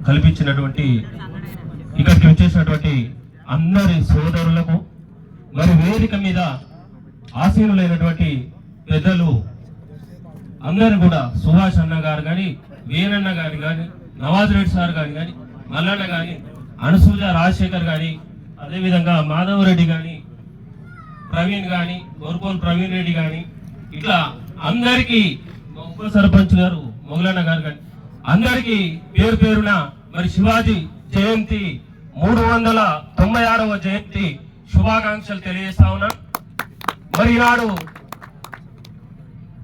కల్పించినటువంటి ఇక్కడికి వచ్చేసినటువంటి అందరి సోదరులకు మరి వేదిక మీద ఆసీనులైనటువంటి పెద్దలు అందరూ కూడా సుభాష్ అన్న గారు కానీ వీరన్న గారు కానీ నవాజ్ రెడ్డి సార్ గారు కానీ మల్లన్న కానీ అనసూజ రాజశేఖర్ కానీ అదేవిధంగా మాధవ్ రెడ్డి కానీ ప్రవీణ్ కానీ గోర్పోల్ ప్రవీణ్ రెడ్డి కానీ ఇట్లా అందరికీ ఉప సర్పంచ్ గారు మొగలన్న గారు కానీ అందరికీ పేరు పేరున మరి శివాజీ జయంతి 396వ జయంతి శుభాకాంక్షలు తెలియజేస్తా ఉన్నా. మరి ఈనాడు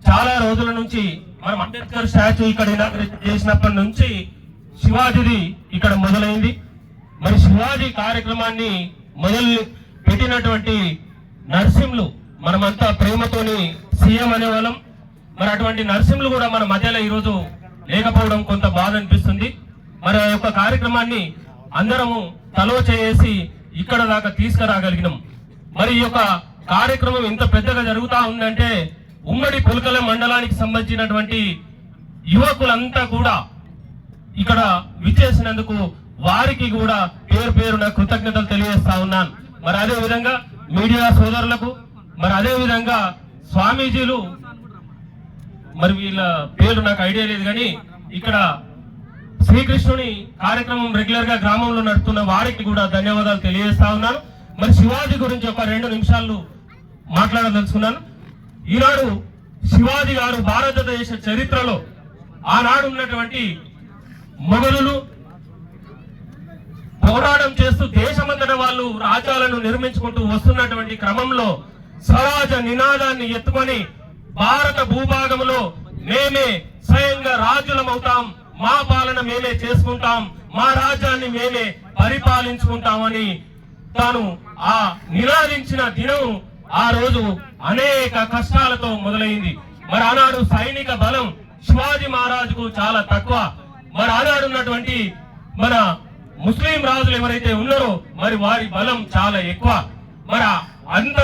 చాలా రోజుల నుంచి మనం అంబేద్కర్ స్టాచ్యూ ఇక్కడ ఇనాగ్రేట్ చేసినప్పటి నుంచి శివాజీది ఇక్కడ మొదలైంది. మరి శివాజీ కార్యక్రమాన్ని మొదలు పెట్టినటువంటి నరసింహులు మనమంతా ప్రేమతోని సీఎం అనేవాళ్ళం. మరి అటువంటి నరసింహులు కూడా మన మధ్యలో ఈరోజు లేకపోవడం కొంత బాధ అనిపిస్తుంది. మరి ఆ యొక్క కార్యక్రమాన్ని అందరము తలో చేసి ఇక్కడ దాకా తీసుకురాగలిగినాం. మరి ఈ యొక్క కార్యక్రమం ఇంత పెద్దగా జరుగుతా ఉందంటే ఉమ్మడి పుల్కల మండలానికి సంబంధించినటువంటి యువకులంతా కూడా ఇక్కడ విచ్చేసినందుకు వారికి కూడా పేరు పేరున కృతజ్ఞతలు తెలియజేస్తా ఉన్నాను. మరి అదే విధంగా మీడియా సోదరులకు, మరి అదే విధంగా స్వామీజీలు, మరి వీళ్ళ పేరు నాకు ఐడియా లేదు కానీ ఇక్కడ శ్రీకృష్ణుని కార్యక్రమం రెగ్యులర్ గా గ్రామంలో నడుపుతున్న వారికి కూడా ధన్యవాదాలు తెలియజేస్తా ఉన్నాను. మరి శివాజీ గురించి ఒక 2 నిమిషాలు మాట్లాడదలుచుకున్నాను. ఈనాడు శివాజీ గారు భారతదేశ చరిత్రలో ఆనాడు ఉన్నటువంటి మొఘలులు పోరాటం చేస్తూ దేశమంతటా వాళ్ళు రాజ్యాలను నిర్మించుకుంటూ వస్తున్నటువంటి క్రమంలో స్వరాజ నినాదాన్ని ఎత్తుకొని భారత భూభాగంలో మేమే స్వయంగా రాజులమవుతాం, మా పాలన మేమే చేసుకుంటాం, మా రాజ్యాన్ని మేమే పరిపాలించుకుంటామని తాను ఆ నినాదించిన దినం ఆ రోజు అనేక కష్టాలతో మొదలైంది. మరి ఆనాడు సైనిక బలం శివాజీ మహారాజుకు చాలా తక్కువ. మరి ఆనాడు ఉన్నటువంటి మన ముస్లిం రాజులు ఎవరైతే ఉన్నారో మరి వారి బలం చాలా ఎక్కువ. మరి అంత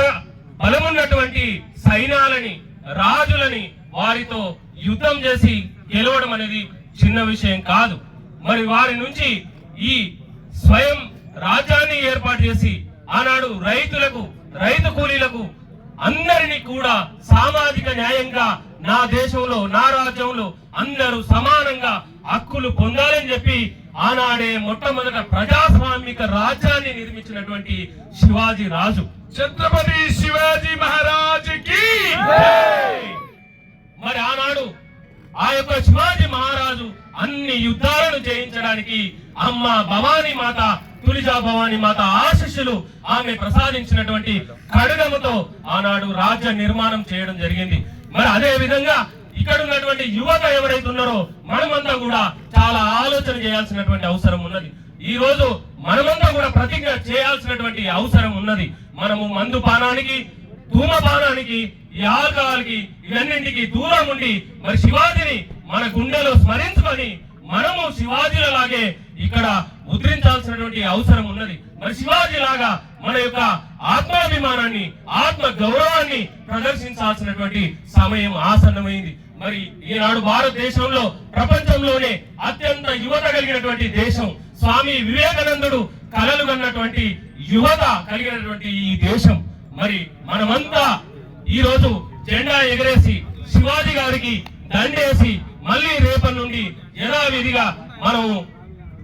బలమున్నటువంటి సైన్యాలని రాజులని వారితో యుద్ధం చేసి గెలవడం అనేది చిన్న విషయం కాదు. మరి వారి నుంచి ఈ స్వయం రాజ్యాన్ని ఏర్పాటు చేసి ఆనాడు రైతులకు, రైతు కూలీలకు అందరినీ కూడా సామాజిక న్యాయంగా నా దేశంలో, నా రాజ్యంలో అందరూ సమానంగా హక్కులు పొందాలని చెప్పి ఆనాడే మొట్టమొదట ప్రజాస్వామిక రాజ్యాన్ని నిర్మించినటువంటి శివాజీ రాజు, ఛత్రపతి శివాజీ మహారాజ్ కి. మరి ఆనాడు ఆ యొక్క శివాజీ మహారాజు అన్ని యుద్ధాలను జయించడానికి అమ్మ భవానీ మాత, తులిజా భవానీ మాత ఆశీస్సులు ఆమె ప్రసాదించినటువంటి ఖడ్గముతో ఆనాడు రాజ్య నిర్మాణం చేయడం జరిగింది. మరి అదే విధంగా ఇక్కడ ఉన్నటువంటి యువత ఎవరైతే ఉన్నారో మనమంతా కూడా చాలా ఆలోచన చేయాల్సినటువంటి అవసరం ఉన్నది. ఈ రోజు మనమంతా కూడా ప్రతిజ్ఞ చేయాల్సినటువంటి అవసరం ఉన్నది. మనము మందు పానానికి, ధూమపానానికి, ఈ ఆల్కహాల్కి, ఇవన్నింటికి దూరం ఉండి మరి శివాజీని మన గుండెలో స్మరించుకొని మనము శివాజీలలాగే ఇక్కడ ముద్రించాల్సినటువంటి అవసరం ఉన్నది. మరి శివాజీ లాగా మన యొక్క ఆత్మాభిమానాన్ని, ఆత్మ గౌరవాన్ని ప్రదర్శించాల్సినటువంటి సమయం ఆసన్నమైంది. మరి ఈనాడు భారతదేశంలో ప్రపంచంలోనే అత్యంత యువత కలిగినటువంటి దేశం, స్వామి వివేకానందుడు కలలు కన్నటువంటి యువత కలిగినటువంటి ఈ దేశం. మరి మనమంతా ఈ రోజు జెండా ఎగరేసి శివాజీ గారికి దండేసి మళ్ళీ రేపటి నుండి యథావిధిగా మనం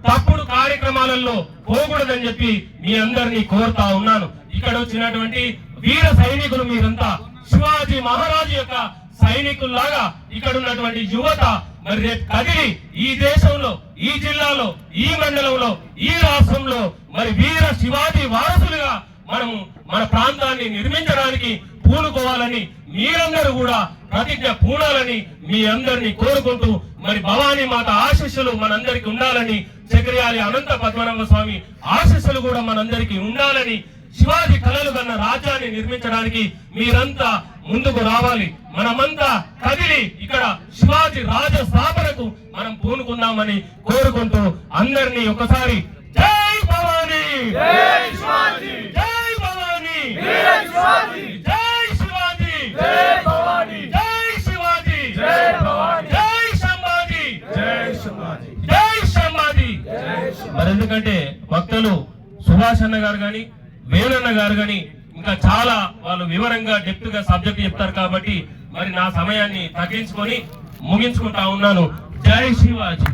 తప్పుడు కార్యక్రమాలలో పోకూడదని చెప్పి మీ అందరినీ కోరుతా ఉన్నాను. ఇక్కడ వచ్చినటువంటి వీర సైనికులు మీరంతా శివాజీ మహారాజు యొక్క సైనికుల్లాగా ఇక్కడ ఉన్నటువంటి యువత మరి రేపు కదిలి ఈ దేశంలో, ఈ జిల్లాలో, ఈ మండలంలో, ఈ రాష్ట్రంలో మరి వీర శివాజీ వారసులుగా మనము మన ప్రాంతాన్ని నిర్మించడానికి పూనుకోవాలని మీరందరూ కూడా ప్రతిజ్ఞ పూనాలని మీ అందరినీ కోరుకుంటూ మరి భవానీ మాత ఆశీస్సులు మనందరికి ఉండాలని, చక్రయాలి అనంత పద్మనాభ స్వామి ఆశీస్సులు కూడా మనందరికి ఉండాలని, శివాజీ కలలు కన్న రాజ్యాన్ని నిర్మించడానికి మీరంతా ముందుకు రావాలి. మనమంతా కదిలి ఇక్కడ శివాజీ రాజ స్థాపనకు మనం పూనుకుందామని కోరుకుంటూ అందరినీ ఒకసారి జై భవానీ, జై శివాజీ, జై భవానీ, జై శివాజీ, జై శివాజీ, జై భవానీ, జై శివాజీ, జై భవానీ, జై సంభాజీ, జై శివాజీ, జై సంభాజీ. జై మరి ఎందుకంటే వక్తలు సుభాష్ అన్న గారు గాని వేణన్న గారు గాని ఇంకా చాలా వాళ్ళు వివరంగా డెప్త్ గా సబ్జెక్ట్ చెప్తారు కాబట్టి మరి నా సమయాన్ని తగ్గించుకొని ముగించుకుంటా ఉన్నాను. జై శివాజీ.